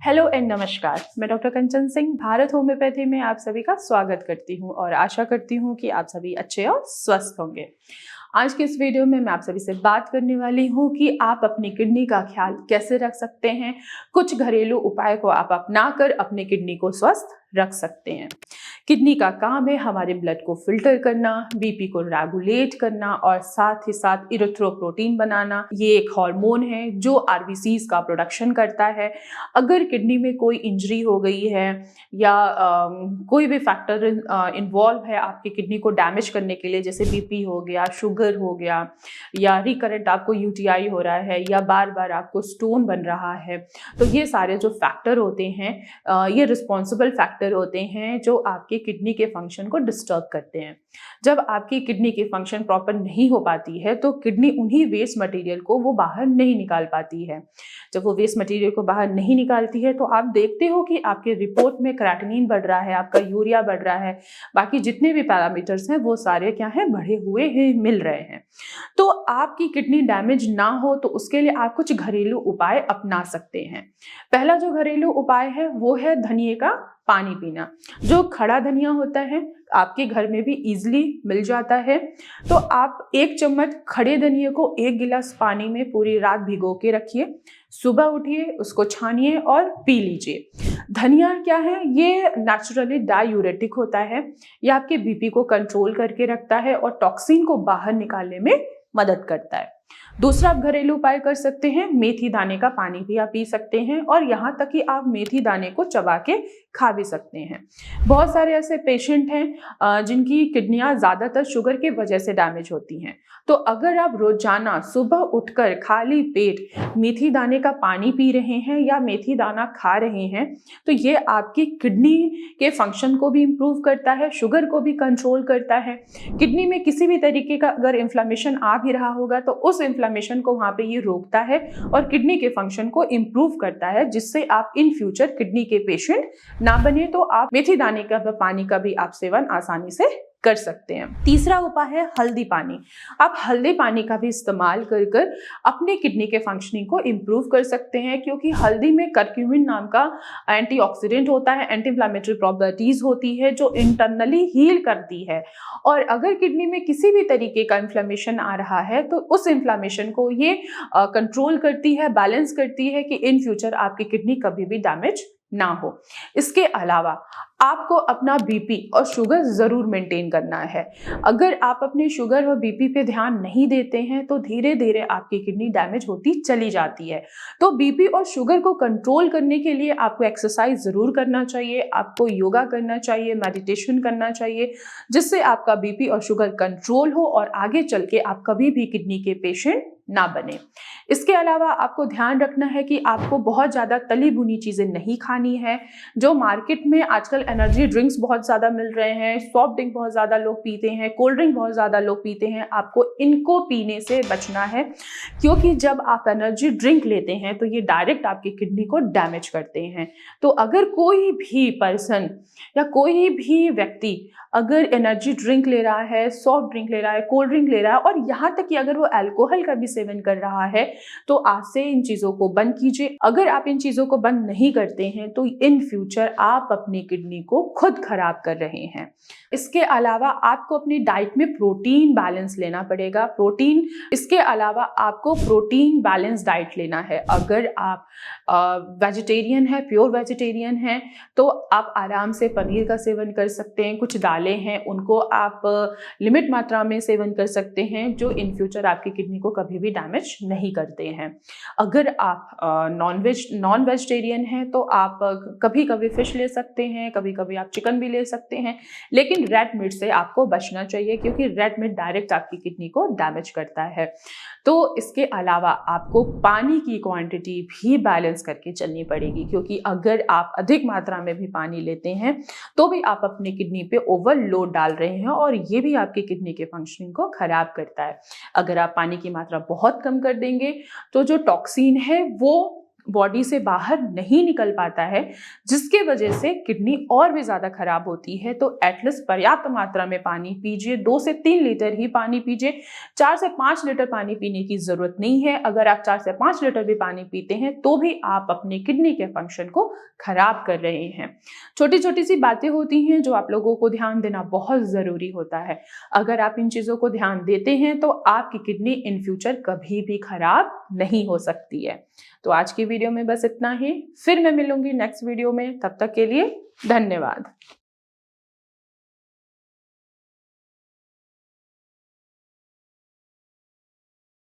Hello and नमस्कार। मैं doctor कंचन Singh Bharat homeopathy में आप सभी का स्वागत करती हूं और आशा करती हूं कि आप सभी अच्छे और स्वस्थ होंगे। आज के इस वीडियो में मैं आप सभी से बात करने वाली हूं कि आप अपनी किडनी का ख्याल कैसे रख सकते हैं। कुछ घरेलू उपाय को आप अपनाकर अपनी किडनी को स्वस्थ रख सकते हैं। किडनी का काम है हमारे ब्लड को फिल्टर करना, बीपी को रेगुलेट करना और साथ ही साथ इरिथ्रोपोइटीन बनाना। ये एक हार्मोन है जो आरबीसीज का प्रोडक्शन करता है। अगर किडनी में कोई इंजरी हो गई है या कोई भी फैक्टर इन्वॉल्व है आपकी किडनी को डैमेज करने के लिए, जैसे बीपी हो गया, शुगर हो गया या रिकरेंट आपको यूटीआई हो रहा है या बार बार आपको स्टोन बन रहा है, तो ये सारे जो फैक्टर होते हैं ये रिस्पॉन्सिबल फैक्टर होते हैं जो आपके किडनी के फंक्शन को डिस्टर्ब करते हैं। जब आपकी किडनी की फंक्शन प्रॉपर नहीं हो पाती है तो किडनी उन्हीं वेस्ट मटेरियल को वो बाहर नहीं निकाल पाती है। जब वो वेस्ट मटेरियल को बाहर नहीं निकालती है तो आप देखते हो कि आपके रिपोर्ट में क्रेटिनिन बढ़ रहा है, आपका यूरिया बढ़ रहा है, बाकी जितने भी पैरामीटर्स हैं वो सारे क्या हैं, बढ़े हुए हैं, मिल रहे हैं। तो आपकी किडनी डैमेज ना हो तो उसके लिए आप कुछ घरेलू उपाय अपना सकते हैं। पहला जो घरेलू उपाय है वो है धनिए का पानी पीना। जो खड़ा धनिया होता है आपके घर में भी इजीली मिल जाता है, तो आप 1 चम्मच खड़े धनिए को 1 गिलास पानी में पूरी रात भिगो के रखिए। सुबह उठिए, उसको छानिए और पी लीजिए। धनिया क्या है, ये नेचुरली डायूरेटिक होता है। ये आपके बीपी को कंट्रोल करके रखता है और टॉक्सिन को बाहर निकालने में मदद करता है। दूसरा आप घरेलू उपाय कर सकते हैं, मेथी दाने का पानी भी आप पी सकते हैं और यहाँ तक कि आप मेथी दाने को चबा के खा भी सकते हैं। बहुत सारे ऐसे पेशेंट हैं जिनकी किडनियां ज़्यादातर शुगर की वजह से डैमेज होती हैं। तो अगर आप रोजाना सुबह उठकर खाली पेट मेथी दाने का पानी पी रहे हैं या मेथी दाना खा रहे हैं तो ये आपकी किडनी के फंक्शन को भी इम्प्रूव करता है, शुगर को भी कंट्रोल करता है। किडनी में किसी भी तरीके का अगर इन्फ्लेमेशन आ भी रहा होगा तो उस इन्फ्लेमेशन को वहाँ पे ये रोकता है और किडनी के फंक्शन को इम्प्रूव करता है, जिससे आप इन फ्यूचर किडनी के पेशेंट ना बने। तो आप मेथी दाने का पानी का भी आप सेवन आसानी से कर सकते हैं। तीसरा उपाय है हल्दी पानी। आप हल्दी पानी का भी इस्तेमाल कर कर अपने किडनी के फंक्शनिंग को इम्प्रूव कर सकते हैं, क्योंकि हल्दी में करक्यूमिन नाम का एंटीऑक्सीडेंट होता है, एंटी इंफ्लेमेटरी प्रॉपर्टीज होती है जो इंटरनली हील करती है। और अगर किडनी में किसी भी तरीके का इन्फ्लेमेशन आ रहा है तो उस इन्फ्लेमेशन को ये कंट्रोल करती है, बैलेंस करती है कि इन फ्यूचर आपकी किडनी कभी भी डैमेज ना हो। इसके अलावा आपको अपना बीपी और शुगर जरूर मेंटेन करना है। अगर आप अपने शुगर और बीपी पे ध्यान नहीं देते हैं तो धीरे धीरे आपकी किडनी डैमेज होती चली जाती है। तो बीपी और शुगर को कंट्रोल करने के लिए आपको एक्सरसाइज जरूर करना चाहिए, आपको योगा करना चाहिए, मेडिटेशन करना चाहिए, जिससे आपका बीपी और शुगर कंट्रोल हो और आगे चल के आप कभी भी किडनी के पेशेंट ना बने। इसके अलावा आपको ध्यान रखना है कि आपको बहुत ज़्यादा तली भुनी चीज़ें नहीं खानी है। जो मार्केट में आजकल एनर्जी ड्रिंक्स बहुत ज़्यादा मिल रहे हैं, सॉफ्ट ड्रिंक बहुत ज़्यादा लोग पीते हैं, कोल्ड ड्रिंक बहुत ज़्यादा लोग पीते हैं, आपको इनको पीने से बचना है, क्योंकि जब आप एनर्जी ड्रिंक लेते हैं तो ये डायरेक्ट आपकी किडनी को डैमेज करते हैं। तो अगर कोई भी पर्सन या कोई भी व्यक्ति अगर एनर्जी ड्रिंक ले रहा है, सॉफ्ट ड्रिंक ले रहा है, कोल्ड ड्रिंक ले रहा है और यहाँ तक कि अगर वो अल्कोहल का भी सेवन कर रहा है तो आज से इन चीज़ों को बंद कीजिए। अगर आप इन चीज़ों को बंद नहीं करते हैं तो इन फ्यूचर आप अपनी किडनी को खुद खराब कर रहे हैं। इसके अलावा आपको अपनी डाइट में प्रोटीन बैलेंस लेना पड़ेगा। इसके अलावा आपको प्रोटीन बैलेंस डाइट लेना है। अगर आप वेजिटेरियन है, प्योर वेजिटेरियन है, तो आप आराम से पनीर का सेवन कर सकते हैं। कुछ दालें हैं उनको आप लिमिट मात्रा में सेवन कर सकते हैं, जो इन फ्यूचर आपकी किडनी को कभी भी डैमेज नहीं करते हैं। अगर आप नॉन वेजिटेरियन हैं तो आप कभी कभी फिश ले सकते हैं, कभी कभी आप चिकन भी ले सकते हैं, लेकिन रेड मीट से आपको बचना चाहिए क्योंकि रेड मीट डायरेक्ट आपकी किडनी को डैमेज करता है। तो इसके अलावा आपको पानी की क्वांटिटी भी बैलेंस करके चलनी पड़ेगी, क्योंकि अगर आप अधिक मात्रा में भी पानी लेते हैं तो भी आप अपनी किडनी पे ओवरलोड डाल रहे हैं और ये भी आपकी किडनी के फंक्शनिंग को खराब करता है। अगर आप पानी की मात्रा बहुत कम कर देंगे तो जो टॉक्सिन है वो बॉडी से बाहर नहीं निकल पाता है, जिसके वजह से किडनी और भी ज़्यादा खराब होती है। तो एटलीस्ट पर्याप्त मात्रा में पानी पीजिए, 2 से 3 लीटर ही पानी पीजिए। 4 से 5 लीटर पानी पीने की ज़रूरत नहीं है। अगर आप 4 से 5 लीटर भी पानी पीते हैं तो भी आप अपने किडनी के फंक्शन को खराब कर रहे हैं। छोटी छोटी सी बातें होती हैं जो आप लोगों को ध्यान देना बहुत ज़रूरी होता है। अगर आप इन चीज़ों को ध्यान देते हैं तो आपकी किडनी इन फ्यूचर कभी भी खराब नहीं हो सकती है। तो आज की वीडियो में बस इतना ही। फिर मैं मिलूंगी नेक्स्ट वीडियो में, तब तक के लिए धन्यवाद।